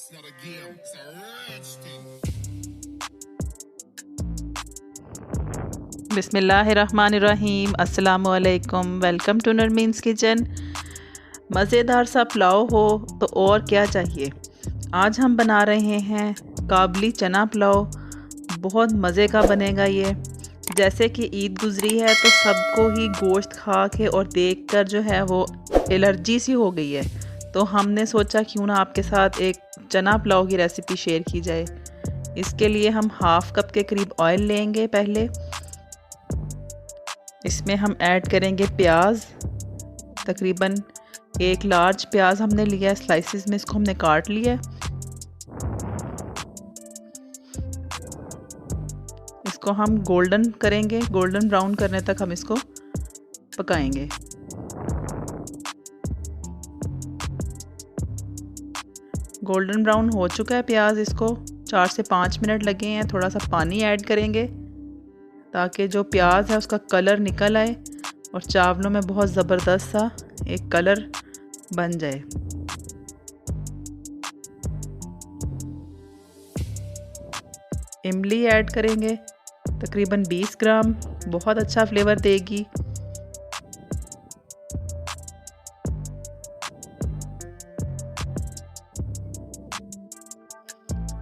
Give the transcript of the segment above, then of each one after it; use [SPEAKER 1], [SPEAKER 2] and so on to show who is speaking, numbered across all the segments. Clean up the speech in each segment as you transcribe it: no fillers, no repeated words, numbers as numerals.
[SPEAKER 1] It's not a game, it's a rich thing.
[SPEAKER 2] बिस्मिल्लाहिर्रहमानिर्रहीम, अस्सलामुअलैकुम। Welcome to Narmeen's kitchen. मज़ेदार सा पुलाव हो तो और क्या चाहिए। आज हम बना रहे हैं काबली चना पुलाव। बहुत मज़े का बनेगा ये। जैसे कि ईद गुज़री है तो सबको ही गोश्त खा के और देखकर जो है वो एलर्जी सी हो गई है, तो हमने सोचा क्यों ना आपके साथ एक चना पुलाव की रेसिपी शेयर की जाए। इसके लिए हम हाफ़ कप के करीब ऑयल लेंगे। पहले इसमें हम ऐड करेंगे प्याज। तकरीबन एक लार्ज प्याज हमने लिया है, स्लाइसिस में इसको हमने काट लिया है। इसको हम गोल्डन करेंगे, गोल्डन ब्राउन करने तक हम इसको पकाएंगे। गोल्डन ब्राउन हो चुका है प्याज, इसको 4 से 5 मिनट लगे हैं। थोड़ा सा पानी ऐड करेंगे ताकि जो प्याज है उसका कलर निकल आए और चावलों में बहुत ज़बरदस्त सा एक कलर बन जाए। इमली ऐड करेंगे तकरीबन 20 ग्राम, बहुत अच्छा फ्लेवर देगी।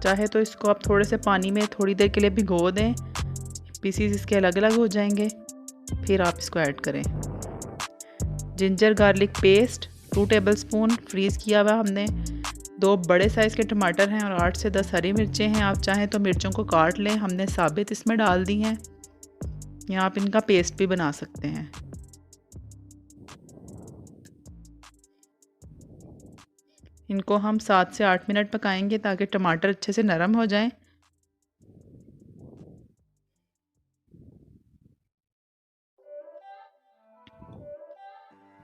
[SPEAKER 2] चाहे तो इसको आप थोड़े से पानी में थोड़ी देर के लिए भिगो दें, पीसीज इसके अलग अलग हो जाएंगे, फिर आप इसको ऐड करें। Ginger garlic paste 2 tablespoon freeze किया हुआ हमने। 2 बड़े साइज़ के टमाटर हैं और 8 से 10 हरी मिर्चें हैं। आप चाहें तो मिर्चों को काट लें, हमने साबित इसमें डाल दी हैं, या आप इनका पेस्ट भी बना सकते हैं। इनको हम 7 से 8 मिनट पकाएंगे ताकि टमाटर अच्छे से नरम हो जाएं।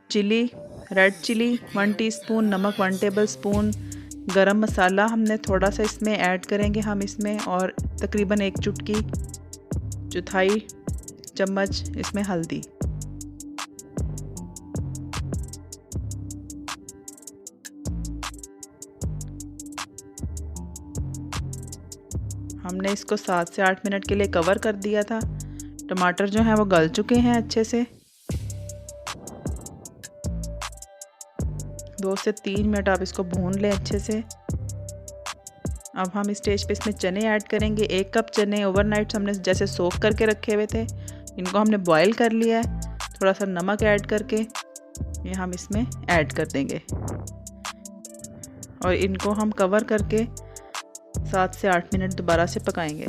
[SPEAKER 2] चिली, रेड चिली 1 टीस्पून, नमक 1 टेबलस्पून, गरम मसाला हमने थोड़ा सा इसमें ऐड करेंगे हम इसमें, और तकरीबन 1 चुटकी चौथाई चम्मच इसमें हल्दी। हमने इसको 7 से 8 मिनट के लिए कवर कर दिया था। टमाटर जो हैं वो गल चुके हैं अच्छे से। 2 से 3 मिनट आप इसको भून लें अच्छे से। अब हम इस स्टेज पे इसमें चने ऐड करेंगे। 1 कप चने ओवरनाइट हमने जैसे सोक करके रखे हुए थे, इनको हमने बॉईल कर लिया है। थोड़ा सा नमक ऐड करके ये हम इसमें ऐड कर देंगे और इनको हम कवर करके 7 से 8 मिनट दोबारा से पकाएंगे।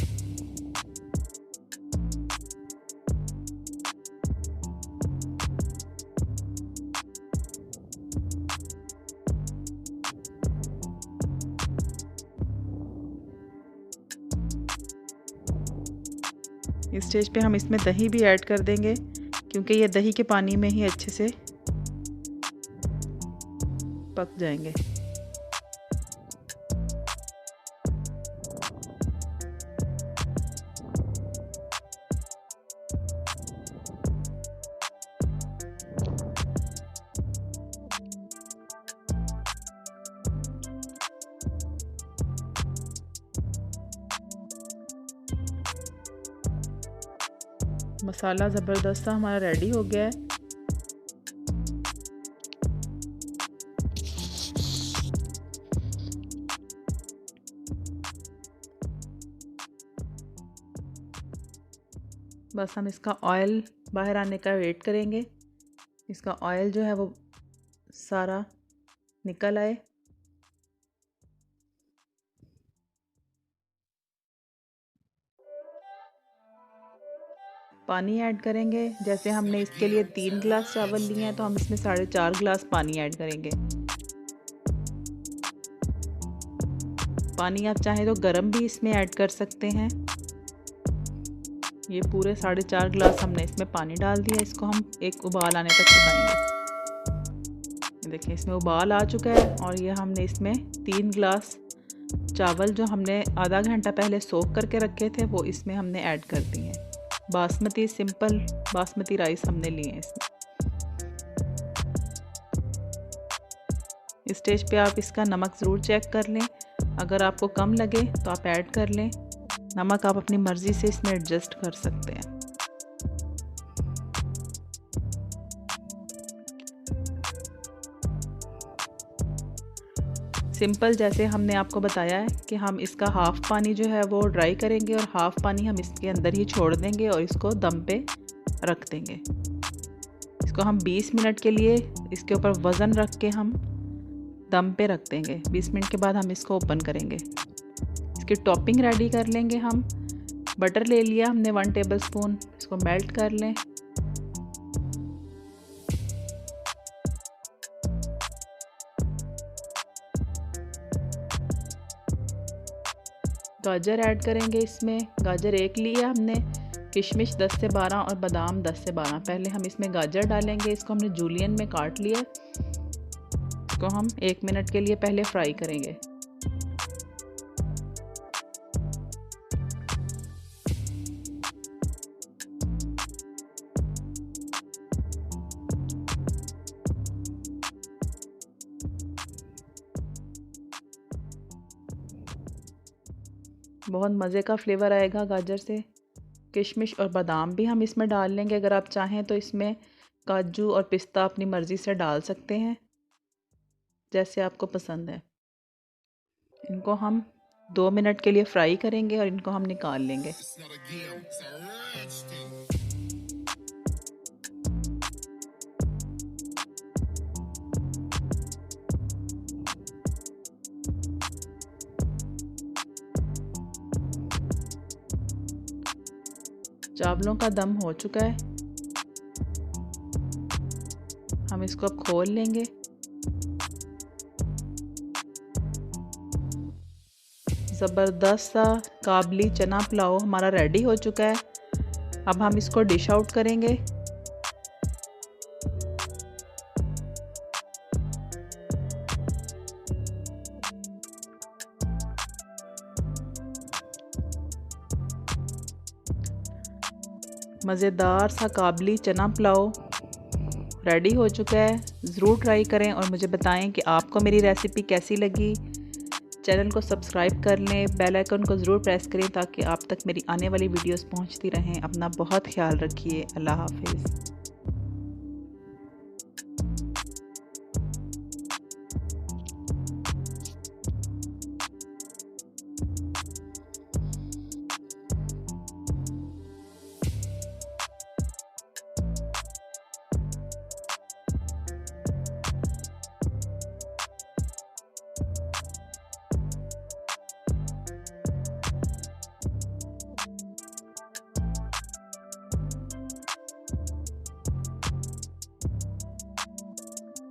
[SPEAKER 2] इस स्टेज पे हम इसमें दही भी ऐड कर देंगे, क्योंकि ये दही के पानी में ही अच्छे से पक जाएंगे। मसाला ज़बरदस्त सा हमारा रेडी हो गया है। बस हम इसका ऑयल बाहर आने का वेट करेंगे। इसका ऑयल जो है वो सारा निकल आए। पानी ऐड करेंगे। जैसे हमने इसके लिए 3 गिलास चावल लिए हैं तो हम इसमें 4.5 गिलास पानी ऐड करेंगे। पानी आप चाहें तो गर्म भी इसमें ऐड कर सकते हैं। ये पूरे 4.5 गिलास हमने इसमें पानी डाल दिया। इसको हम एक उबाल आने तक पकाएंगे। देखिए इसमें उबाल आ चुका है और ये हमने इसमें 3 गिलास चावल जो हमने आधा घंटा पहले सोक करके रखे थे वो इसमें हमने ऐड कर दिए हैं। बासमती सिंपल बासमती राइस हमने लिए हैं इसमें। इस स्टेज पे आप इसका नमक ज़रूर चेक कर लें। अगर आपको कम लगे तो आप ऐड कर लें। नमक आप अपनी मर्ज़ी से इसमें एडजस्ट कर सकते हैं। सिंपल जैसे हमने आपको बताया है कि हम इसका हाफ़ पानी जो है वो ड्राई करेंगे और हाफ़ पानी हम इसके अंदर ही छोड़ देंगे और इसको दम पे रख देंगे। इसको हम 20 मिनट के लिए इसके ऊपर वज़न रख के हम दम पे रख देंगे। 20 मिनट के बाद हम इसको ओपन करेंगे। इसकी टॉपिंग रेडी कर लेंगे हम। बटर ले लिया हमने 1 टेबलस्पून, इसको मेल्ट कर लें। गाजर ऐड करेंगे इसमें। गाजर 1 लिया हमने, किशमिश 10 से 12 और बादाम 10 से 12। पहले हम इसमें गाजर डालेंगे। इसको हमने जूलियन में काट लिया। इसको हम 1 मिनट के लिए पहले फ्राई करेंगे। बहुत मज़े का फ्लेवर आएगा गाजर से। किशमिश और बादाम भी हम इसमें डाल लेंगे। अगर आप चाहें तो इसमें काजू और पिस्ता अपनी मर्ज़ी से डाल सकते हैं, जैसे आपको पसंद है। इनको हम 2 मिनट के लिए फ्राई करेंगे और इनको हम निकाल लेंगे।
[SPEAKER 1] It's not a game, it's a rich thing.
[SPEAKER 2] चावलों का दम हो चुका है। हम इसको अब खोल लेंगे। ज़बरदस्त सा काबली चना पुलाव हमारा रेडी हो चुका है। अब हम इसको डिश आउट करेंगे। मज़ेदार सा काबली चना पुलाव रेडी हो चुका है। ज़रूर ट्राई करें और मुझे बताएं कि आपको मेरी रेसिपी कैसी लगी। चैनल को सब्सक्राइब कर लें, बेल आइकन को ज़रूर प्रेस करें ताकि आप तक मेरी आने वाली वीडियोस पहुंचती रहें। अपना बहुत ख्याल रखिए। अल्लाह हाफिज़।